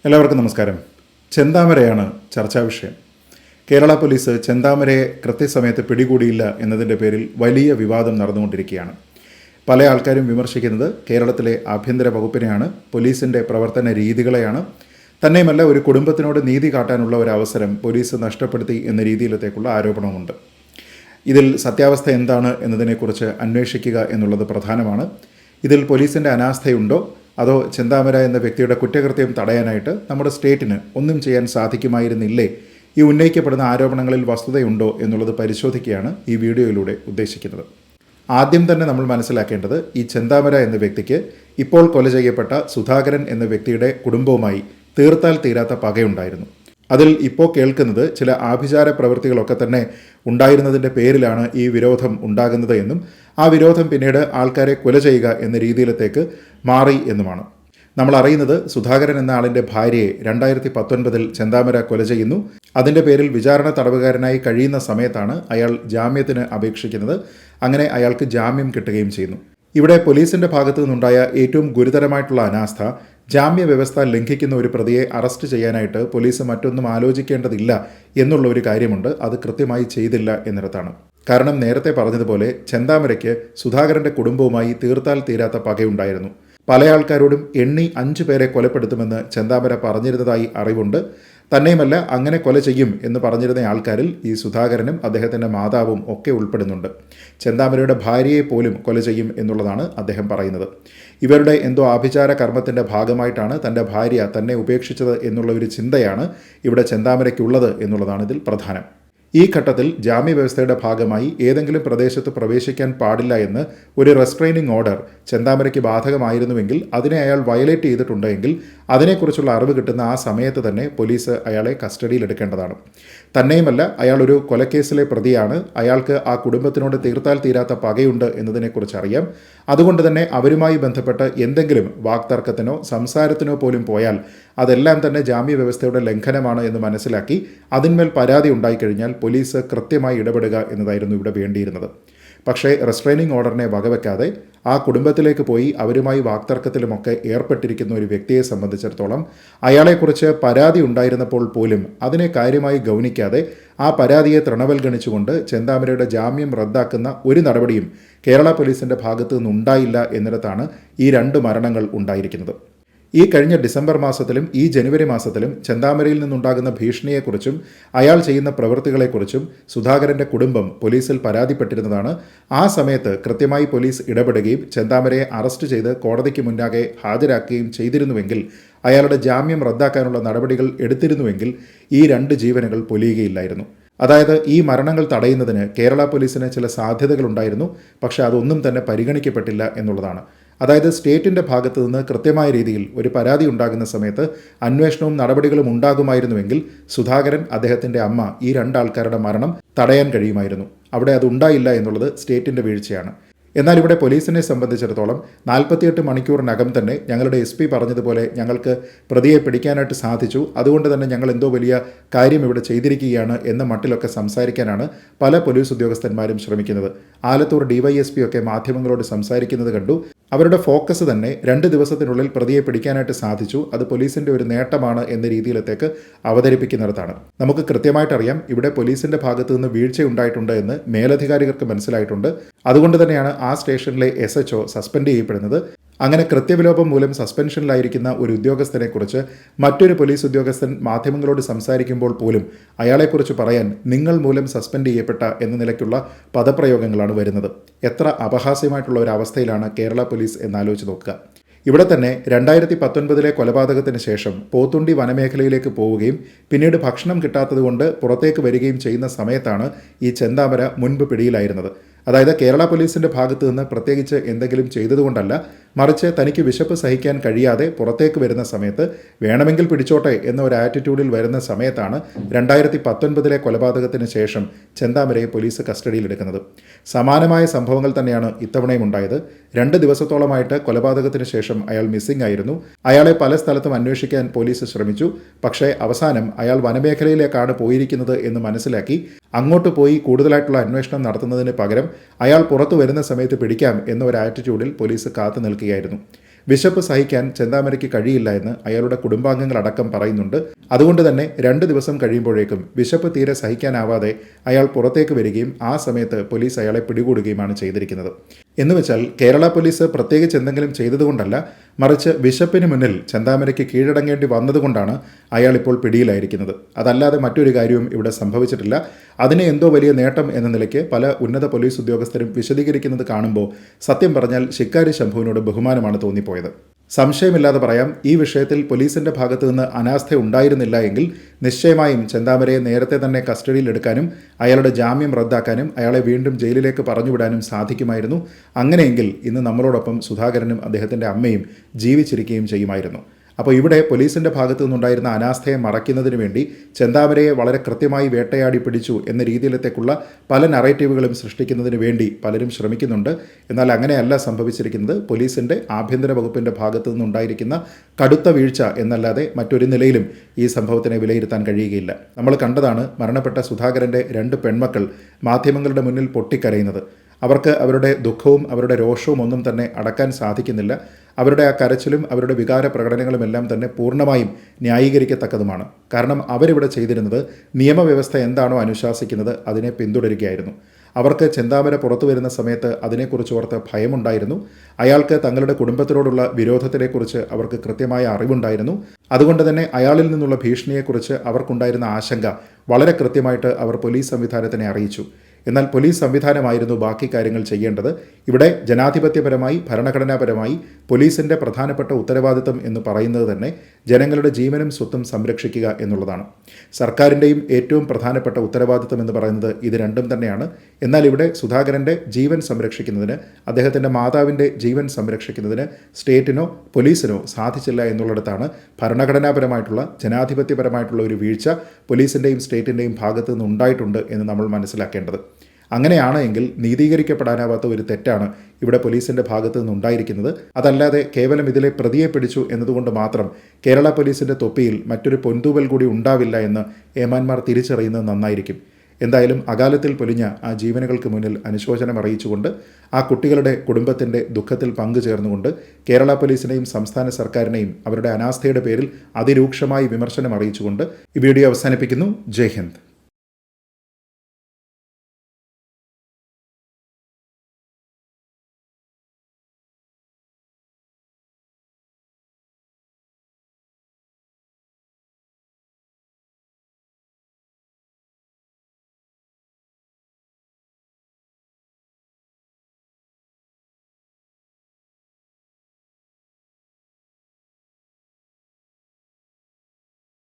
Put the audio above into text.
എല്ലാവർക്കും നമസ്കാരം. ചെന്താമരയാണ് ചർച്ചാ വിഷയം. കേരള പോലീസ് ചെന്താമരയെ കൃത്യസമയത്ത് പിടികൂടിയില്ല എന്നതിൻ്റെ പേരിൽ വലിയ വിവാദം നടന്നുകൊണ്ടിരിക്കുകയാണ്. പല ആൾക്കാരും വിമർശിക്കുന്നത് കേരളത്തിലെ ആഭ്യന്തര വകുപ്പിനെയാണ്, പോലീസിൻ്റെ പ്രവർത്തന രീതികളെയാണ്. തന്നെയുമല്ല, ഒരു കുടുംബത്തിനോട് നീതി കാട്ടാനുള്ള ഒരു അവസരം പോലീസ് നഷ്ടപ്പെടുത്തി എന്ന രീതിയിലത്തേക്കുള്ള ആരോപണമുണ്ട്. ഇതിൽ സത്യാവസ്ഥ എന്താണ് എന്നതിനെക്കുറിച്ച് അന്വേഷിക്കുക എന്നുള്ളത് പ്രധാനമാണ്. ഇതിൽ പോലീസിൻ്റെ അനാസ്ഥയുണ്ടോ അതോ ചെന്താമര എന്ന വ്യക്തിയുടെ കുറ്റകൃത്യം തടയാനായിട്ട് നമ്മുടെ സ്റ്റേറ്റിന് ഒന്നും ചെയ്യാൻ സാധിക്കുമായിരുന്നില്ലേ, ഈ ഉന്നയിക്കപ്പെടുന്ന ആരോപണങ്ങളിൽ വസ്തുതയുണ്ടോ എന്നുള്ളത് പരിശോധിക്കുകയാണ് ഈ വീഡിയോയിലൂടെ ഉദ്ദേശിക്കുന്നത്. ആദ്യം തന്നെ നമ്മൾ മനസ്സിലാക്കേണ്ടത്, ഈ ചെന്താമര എന്ന വ്യക്തിക്ക് ഇപ്പോൾ കൊല ചെയ്യപ്പെട്ട സുധാകരൻ എന്ന വ്യക്തിയുടെ കുടുംബവുമായി തീർത്താൽ തീരാത്ത പകയുണ്ടായിരുന്നു. അതിൽ ഇപ്പോൾ കേൾക്കുന്നത് ചില ആഭിചാര പ്രവൃത്തികളൊക്കെ തന്നെ ഉണ്ടായിരുന്നതിൻ്റെ പേരിലാണ് ഈ വിരോധം ഉണ്ടാകുന്നത് എന്നും ആ വിരോധം പിന്നീട് ആൾക്കാരെ കൊല ചെയ്യുക എന്ന രീതിയിലത്തേക്ക് മാറി എന്നുമാണ്. നമ്മൾ അറിയുന്നത്, സുധാകരൻ എന്ന ആളിൻ്റെ ഭാര്യയെ 2019 ചെന്താമര കൊല ചെയ്യുന്നു. അതിൻ്റെ പേരിൽ വിചാരണ തടവുകാരനായി കഴിയുന്ന സമയത്താണ് അയാൾ ജാമ്യത്തിന് അപേക്ഷിക്കുന്നത്. അങ്ങനെ അയാൾക്ക് ജാമ്യം കിട്ടുകയും ചെയ്യുന്നു. ഇവിടെ പോലീസിൻ്റെ ഭാഗത്തു നിന്നുണ്ടായ ഏറ്റവും ഗുരുതരമായിട്ടുള്ള അനാസ്ഥ, ജാമ്യ വ്യവസ്ഥ ലംഘിക്കുന്ന ഒരു പ്രതിയെ അറസ്റ്റ് ചെയ്യാനായിട്ട് പോലീസ് മറ്റൊന്നും ആലോചിക്കേണ്ടതില്ല എന്നുള്ള ഒരു കാര്യമുണ്ട്. അത് കൃത്യമായി ചെയ്തില്ല എന്നിടത്താണ്. കാരണം നേരത്തെ പറഞ്ഞതുപോലെ ചെന്താമരയ്ക്ക് സുധാകരൻ്റെ കുടുംബവുമായി തീർത്താൽ തീരാത്ത പകയുണ്ടായിരുന്നു. പല ആൾക്കാരോടും എണ്ണി 5 പേരെ കൊലപ്പെടുത്തുമെന്ന് ചെന്താമര പറഞ്ഞിരുന്നതായി അറിവുണ്ട്. തന്നെയുമല്ല, അങ്ങനെ കൊല ചെയ്യും എന്ന് പറഞ്ഞിരുന്ന ആൾക്കാരിൽ ഈ സുധാകരനും അദ്ദേഹത്തിൻ്റെ മാതാവും ഒക്കെ ഉൾപ്പെടുന്നുണ്ട്. ചെന്താമരയുടെ ഭാര്യയെ പോലും കൊല ചെയ്യും എന്നുള്ളതാണ് അദ്ദേഹം പറയുന്നത്. ഇവരുടെ എന്തോ ആഭിചാര കർമ്മത്തിൻ്റെ ഭാഗമായിട്ടാണ് തൻ്റെ ഭാര്യ തന്നെ ഉപേക്ഷിച്ചത് എന്നുള്ള ഒരു ചിന്തയാണ് ഇവിടെ ചെന്താമരയ്ക്കുള്ളത് എന്നുള്ളതാണ് ഇതിൽ പ്രധാനം. ഈ ഘട്ടത്തിൽ ജാമ്യവ്യവസ്ഥയുടെ ഭാഗമായി ഏതെങ്കിലും പ്രദേശത്ത് പ്രവേശിക്കാൻ പാടില്ല എന്ന് ഒരു റെസ്ട്രെയിനിങ് ഓർഡർ ചെന്താമരയ്ക്ക് ബാധകമായിരുന്നുവെങ്കിൽ അതിനെ അയാൾ വയലേറ്റ് ചെയ്തിട്ടുണ്ടെങ്കിൽ അതിനെക്കുറിച്ചുള്ള അറിവ് കിട്ടുന്ന ആ സമയത്ത് തന്നെ പോലീസ് അയാളെ കസ്റ്റഡിയിലെടുക്കേണ്ടതാണ്. തന്നെയുമല്ല, അയാൾ ഒരു കൊലക്കേസിലെ പ്രതിയാണ്, അയാൾക്ക് ആ കുടുംബത്തിനോട് തീർത്താൽ തീരാത്ത പകയുണ്ട് എന്നതിനെക്കുറിച്ച് അറിയാം. അതുകൊണ്ട് തന്നെ അവരുമായി ബന്ധപ്പെട്ട് എന്തെങ്കിലും വാക്തർക്കത്തിനോ സംസാരത്തിനോ പോലും പോയാൽ അതെല്ലാം തന്നെ ജാമ്യവ്യവസ്ഥയുടെ ലംഘനമാണ് എന്ന് മനസ്സിലാക്കി അതിന്മേൽ പരാതി ഉണ്ടായിക്കഴിഞ്ഞാൽ പോലീസ് കൃത്യമായി ഇടപെടുക എന്നതായിരുന്നു ഇവിടെ വേണ്ടിയിരുന്നത്. പക്ഷേ റെസ്ട്രെയിനിങ് ഓർഡറിനെ വകവെക്കാതെ ആ കുടുംബത്തിലേക്ക് പോയി അവരുമായി വാക്തർക്കത്തിലുമൊക്കെ ഏർപ്പെട്ടിരിക്കുന്ന ഒരു വ്യക്തിയെ സംബന്ധിച്ചിടത്തോളം അയാളെക്കുറിച്ച് പരാതി ഉണ്ടായിരുന്നപ്പോൾ പോലും അതിനെ കാര്യമായി ഗൗനിക്കാതെ ആ പരാതിയെ തൃണവൽഗണിച്ചുകൊണ്ട് ചെന്താമരയുടെ ജാമ്യം റദ്ദാക്കുന്ന ഒരു നടപടിയും കേരള പോലീസിൻ്റെ ഭാഗത്തു നിന്നുണ്ടായില്ല എന്നിടത്താണ് ഈ 2 മരണങ്ങൾ ഉണ്ടായിരിക്കുന്നത്. ഈ കഴിഞ്ഞ ഡിസംബർ മാസത്തിലും ഈ ജനുവരി മാസത്തിലും ചെന്താമരയിൽ നിന്നുണ്ടാകുന്ന ഭീഷണിയെക്കുറിച്ചും അയാൾ ചെയ്യുന്ന പ്രവൃത്തികളെക്കുറിച്ചും സുധാകരൻ്റെ കുടുംബം പോലീസിൽ പരാതിപ്പെട്ടിരുന്നതാണ്. ആ സമയത്ത് കൃത്യമായി പോലീസ് ഇടപെടുകയും ചെന്താമരയെ അറസ്റ്റ് ചെയ്ത് കോടതിക്ക് മുന്നാകെ ഹാജരാക്കുകയും ചെയ്തിരുന്നുവെങ്കിൽ, അയാളുടെ ജാമ്യം റദ്ദാക്കാനുള്ള നടപടികൾ എടുത്തിരുന്നുവെങ്കിൽ ഈ 2 ജീവനുകൾ പൊലിയുകയില്ലായിരുന്നു. അതായത് ഈ മരണങ്ങൾ തടയുന്നതിന് കേരള പോലീസിന് ചില സാധ്യതകളുണ്ടായിരുന്നു. പക്ഷേ അതൊന്നും തന്നെ പരിഗണിക്കപ്പെട്ടില്ല എന്നുള്ളതാണ്. അതായത് സ്റ്റേറ്റിൻ്റെ ഭാഗത്തു നിന്ന് കൃത്യമായ രീതിയിൽ ഒരു പരാതി ഉണ്ടാകുന്ന സമയത്ത് അന്വേഷണവും നടപടികളും ഉണ്ടാകുമായിരുന്നുവെങ്കിൽ സുധാകരൻ, അദ്ദേഹത്തിൻ്റെ അമ്മ, ഈ 2 ആൾക്കാരുടെ മരണം തടയാൻ കഴിയുമായിരുന്നു. അവിടെ അതുണ്ടായില്ല എന്നുള്ളത് സ്റ്റേറ്റിൻ്റെ വീഴ്ചയാണ്. എന്നാൽ ഇവിടെ പോലീസിനെ സംബന്ധിച്ചിടത്തോളം 48 മണിക്കൂറിനകം തന്നെ ഞങ്ങളുടെ SP പറഞ്ഞതുപോലെ ഞങ്ങൾക്ക് പ്രതിയെ പിടിക്കാനായിട്ട് സാധിച്ചു, അതുകൊണ്ട് തന്നെ ഞങ്ങൾ എന്തോ വലിയ കാര്യം ഇവിടെ ചെയ്തിരിക്കുകയാണ് എന്ന മട്ടിലൊക്കെ സംസാരിക്കാനാണ് പല പോലീസ് ഉദ്യോഗസ്ഥന്മാരും ശ്രമിക്കുന്നത്. ആലത്തൂർ DYSP ഒക്കെ മാധ്യമങ്ങളോട് സംസാരിക്കുന്നത് കണ്ടു. അവരുടെ ഫോക്കസ് തന്നെ 2 ദിവസത്തിനുള്ളിൽ പ്രതിയെ പിടിക്കാനായിട്ട് സാധിച്ചു, അത് പോലീസിൻ്റെ ഒരു നേട്ടമാണ് എന്ന രീതിയിലത്തേക്ക് അവതരിപ്പിക്കുന്നിടത്താണ്. നമുക്ക് കൃത്യമായിട്ടറിയാം, ഇവിടെ പോലീസിൻ്റെ ഭാഗത്തു നിന്ന് വീഴ്ചയുണ്ടായിട്ടുണ്ട് എന്ന് മേലധികാരികൾക്ക് മനസ്സിലായിട്ടുണ്ട്. അതുകൊണ്ട് തന്നെയാണ് ആ സ്റ്റേഷനിലെ SHO സസ്പെൻഡ് ചെയ്യപ്പെടുന്നത്. അങ്ങനെ കൃത്യവിലോപം മൂലം സസ്പെൻഷനിലായിരിക്കുന്ന ഒരു ഉദ്യോഗസ്ഥനെക്കുറിച്ച് മറ്റൊരു പോലീസ് ഉദ്യോഗസ്ഥൻ മാധ്യമങ്ങളോട് സംസാരിക്കുമ്പോൾ പോലും അയാളെക്കുറിച്ച് പറയാൻ നിങ്ങൾ മൂലം സസ്പെൻഡ് ചെയ്യപ്പെട്ട എന്ന നിലയ്ക്കുള്ള പദപ്രയോഗങ്ങളാണ് വരുന്നത്. എത്ര അപഹാസ്യമായിട്ടുള്ള ഒരു അവസ്ഥയിലാണ് കേരള പോലീസ് എന്നാലോചിച്ച് നോക്കുക. ഇവിടെ തന്നെ 2019 കൊലപാതകത്തിന് ശേഷം പോത്തുണ്ടി വനമേഖലയിലേക്ക് പോവുകയും പിന്നീട് ഭക്ഷണം കിട്ടാത്തതുകൊണ്ട് പുറത്തേക്ക് വരികയും ചെയ്യുന്ന സമയത്താണ് ഈ ചെന്താമര മുൻപ് പിടിയിലായിരുന്നത്. അതായത് കേരള പോലീസിൻ്റെ ഭാഗത്തു നിന്ന് പ്രത്യേകിച്ച് എന്തെങ്കിലും ചെയ്തതുകൊണ്ടല്ല, മറിച്ച് തനിക്ക് വിശപ്പ് സഹിക്കാൻ കഴിയാതെ പുറത്തേക്ക് വരുന്ന സമയത്ത് വേണമെങ്കിൽ പിടിച്ചോട്ടെ എന്ന ഒരു ആറ്റിറ്റ്യൂഡിൽ വരുന്ന സമയത്താണ് 2019 കൊലപാതകത്തിന് ശേഷം ചെന്താമരയെ പോലീസ് കസ്റ്റഡിയിലെടുക്കുന്നത്. സമാനമായ സംഭവങ്ങൾ തന്നെയാണ് ഇത്തവണയും ഉണ്ടായത്. 2 ദിവസത്തോളമായിട്ട് കൊലപാതകത്തിന് ശേഷം അയാൾ മിസ്സിംഗ് ആയിരുന്നു. അയാളെ പല സ്ഥലത്തും അന്വേഷിക്കാൻ പോലീസ് ശ്രമിച്ചു. പക്ഷേ അവസാനം അയാൾ വനമേഖലയിലേക്കാണ് പോയിരിക്കുന്നത് എന്ന് മനസ്സിലാക്കി അങ്ങോട്ട് പോയി കൂടുതലായിട്ടുള്ള അന്വേഷണം നടത്തുന്നതിന് പകരം അയാൾ പുറത്തു വരുന്ന സമയത്ത് പിടിക്കാം എന്ന ഒരു ആറ്റിറ്റ്യൂഡിൽ പോലീസ് കാത്തു നിൽക്കുകയായിരുന്നു. വിശപ്പ് സഹിക്കാൻ ചെന്താമരയ്ക്ക് കഴിയില്ല എന്ന് അയാളുടെ കുടുംബാംഗങ്ങളടക്കം പറയുന്നുണ്ട്. അതുകൊണ്ട് തന്നെ 2 ദിവസം കഴിയുമ്പോഴേക്കും വിശപ്പ് തീരെ സഹിക്കാനാവാതെ അയാൾ പുറത്തേക്ക് വരികയും ആ സമയത്ത് പോലീസ് അയാളെ പിടികൂടുകയുമാണ് ചെയ്തിരിക്കുന്നത്. എന്നുവെച്ചാൽ കേരള പോലീസ് പ്രത്യേകിച്ച് എന്തെങ്കിലും ചെയ്തതുകൊണ്ടല്ല, മറിച്ച് വിശപ്പിന് മുന്നിൽ ചെന്താമരയ്ക്ക് കീഴടങ്ങേണ്ടി വന്നതുകൊണ്ടാണ് അയാൾ ഇപ്പോൾ പിടിയിലായിരിക്കുന്നത്. അതല്ലാതെ മറ്റൊരു കാര്യവും ഇവിടെ സംഭവിച്ചിട്ടില്ല. അതിനെ എന്തോ വലിയ നേട്ടം എന്ന നിലയ്ക്ക് പല ഉന്നത പോലീസ് ഉദ്യോഗസ്ഥരും വിശദീകരിക്കുന്നത് കാണുമ്പോൾ സത്യം പറഞ്ഞാൽ ശിക്കാരി ശംഭുവിനോട് ബഹുമാനമാണ് തോന്നിപ്പോയത്. സംശയമില്ലാതെ പറയാം, ഈ വിഷയത്തിൽ പോലീസിന്റെ ഭാഗത്തു നിന്ന് അനാസ്ഥ ഉണ്ടായിരുന്നില്ല എങ്കിൽ നിശ്ചയമായും ചെന്താമരയെ നേരത്തെ തന്നെ കസ്റ്റഡിയിലെടുക്കാനും അയാളുടെ ജാമ്യം റദ്ദാക്കാനും അയാളെ വീണ്ടും ജയിലിലേക്ക് പറഞ്ഞുവിടാനും സാധിക്കുമായിരുന്നു. അങ്ങനെയെങ്കിൽ ഇന്ന് നമ്മളോടൊപ്പം സുധാകരനും അദ്ദേഹത്തിൻ്റെ അമ്മയും ജീവിച്ചിരിക്കുകയും ചെയ്യുമായിരുന്നു. അപ്പോൾ ഇവിടെ പോലീസിൻ്റെ ഭാഗത്തു നിന്നുണ്ടായിരുന്ന അനാസ്ഥയെ മറയ്ക്കുന്നതിന് വേണ്ടി ചെന്താമരയെ വളരെ കൃത്യമായി വേട്ടയാടി പിടിച്ചു എന്ന രീതിയിലത്തേക്കുള്ള പല നറേറ്റീവുകളും സൃഷ്ടിക്കുന്നതിന് വേണ്ടി പലരും ശ്രമിക്കുന്നുണ്ട്. എന്നാൽ അങ്ങനെയല്ല സംഭവിച്ചിരിക്കുന്നത്. പോലീസിൻ്റെ ആഭ്യന്തര വകുപ്പിൻ്റെ ഭാഗത്തു നിന്നുണ്ടായിരിക്കുന്ന കടുത്ത വീഴ്ച എന്നല്ലാതെ മറ്റൊരു നിലയിലും ഈ സംഭവത്തിനെ വിലയിരുത്താൻ കഴിയുകയില്ല. നമ്മൾ കണ്ടതാണ് മരണപ്പെട്ട സുധാകരൻ്റെ 2 പെൺമക്കൾ മാധ്യമങ്ങളുടെ മുന്നിൽ പൊട്ടിക്കരയുന്നത്. അവർക്ക് അവരുടെ ദുഃഖവും അവരുടെ രോഷവും ഒന്നും തന്നെ അടക്കാൻ സാധിക്കുന്നില്ല. അവരുടെ ആ കരച്ചിലും അവരുടെ വികാര പ്രകടനങ്ങളുമെല്ലാം തന്നെ പൂർണ്ണമായും ന്യായീകരിക്കത്തക്കതുമാണ്. കാരണം അവരിവിടെ ചെയ്തിരുന്നത് നിയമവ്യവസ്ഥ എന്താണോ അനുശാസിക്കുന്നത് അതിനെ പിന്തുടരുകയായിരുന്നു. അവർക്ക് ചെന്താമര പുറത്തു വരുന്ന സമയത്ത് അതിനെക്കുറിച്ച് ഓർത്ത് ഭയമുണ്ടായിരുന്നു. അയാൾക്ക് തങ്ങളുടെ കുടുംബത്തിനോടുള്ള വിരോധത്തിനെക്കുറിച്ച് അവർക്ക് കൃത്യമായ അറിവുണ്ടായിരുന്നു. അതുകൊണ്ട് തന്നെ അയാളിൽ നിന്നുള്ള ഭീഷണിയെക്കുറിച്ച് അവർക്കുണ്ടായിരുന്ന ആശങ്ക വളരെ കൃത്യമായിട്ട് അവർ പോലീസ് സംവിധാനത്തിനെ അറിയിച്ചു. എന്നാൽ പോലീസ് സംവിധാനമായിരുന്നു ബാക്കി കാര്യങ്ങൾ ചെയ്യേണ്ടത്. ഇവിടെ ജനാധിപത്യപരമായി ഭരണഘടനാപരമായി പോലീസിൻ്റെ പ്രധാനപ്പെട്ട ഉത്തരവാദിത്തം എന്ന് പറയുന്നത് തന്നെ ജനങ്ങളുടെ ജീവനും സ്വത്തും സംരക്ഷിക്കുക എന്നുള്ളതാണ്. സർക്കാരിൻ്റെയും ഏറ്റവും പ്രധാനപ്പെട്ട ഉത്തരവാദിത്തം എന്ന് പറയുന്നത് ഇത് രണ്ടും തന്നെയാണ്. എന്നാൽ ഇവിടെ സുധാകരൻ്റെ ജീവൻ സംരക്ഷിക്കുന്നതിന്, അദ്ദേഹത്തിൻ്റെ മാതാവിൻ്റെ ജീവൻ സംരക്ഷിക്കുന്നതിന് സ്റ്റേറ്റിനോ പോലീസിനോ സാധിച്ചില്ല എന്നുള്ളിടത്താണ് ഭരണഘടനാപരമായിട്ടുള്ള ജനാധിപത്യപരമായിട്ടുള്ള ഒരു വീഴ്ച പോലീസിൻ്റെയും സ്റ്റേറ്റിൻ്റെയും ഭാഗത്തു നിന്ന് ഉണ്ടായിട്ടുണ്ട് എന്ന് നമ്മൾ മനസ്സിലാക്കേണ്ടത്. അങ്ങനെയാണ് എങ്കിൽ നീതീകരിക്കപ്പെടാനാവാത്ത ഒരു തെറ്റാണ് ഇവിടെ പോലീസിൻ്റെ ഭാഗത്തു നിന്നുണ്ടായിരിക്കുന്നത്. അതല്ലാതെ കേവലം ഇതിലെ പ്രതിയെ പിടിച്ചു എന്നതുകൊണ്ട് മാത്രം കേരള പോലീസിൻ്റെ തൊപ്പിയിൽ മറ്റൊരു പൊൻതൂവൽ കൂടി ഉണ്ടാവില്ല എന്ന് ഏമാന്മാർ തിരിച്ചറിയുന്നത് നന്നായിരിക്കും. എന്തായാലും അകാലത്തിൽ പൊലിഞ്ഞ ആ ജീവനുകൾക്ക് മുന്നിൽ അനുശോചനം അറിയിച്ചുകൊണ്ട്, ആ കുട്ടികളുടെ കുടുംബത്തിൻ്റെ ദുഃഖത്തിൽ പങ്കുചേർന്നുകൊണ്ട് കേരള പോലീസിനെയും സംസ്ഥാന സർക്കാരിനെയും അവരുടെ അനാസ്ഥയുടെ പേരിൽ അതിരൂക്ഷമായി വിമർശനം അറിയിച്ചുകൊണ്ട് ഈ വീഡിയോ അവസാനിപ്പിക്കുന്നു. ജയ് ഹിന്ദ്.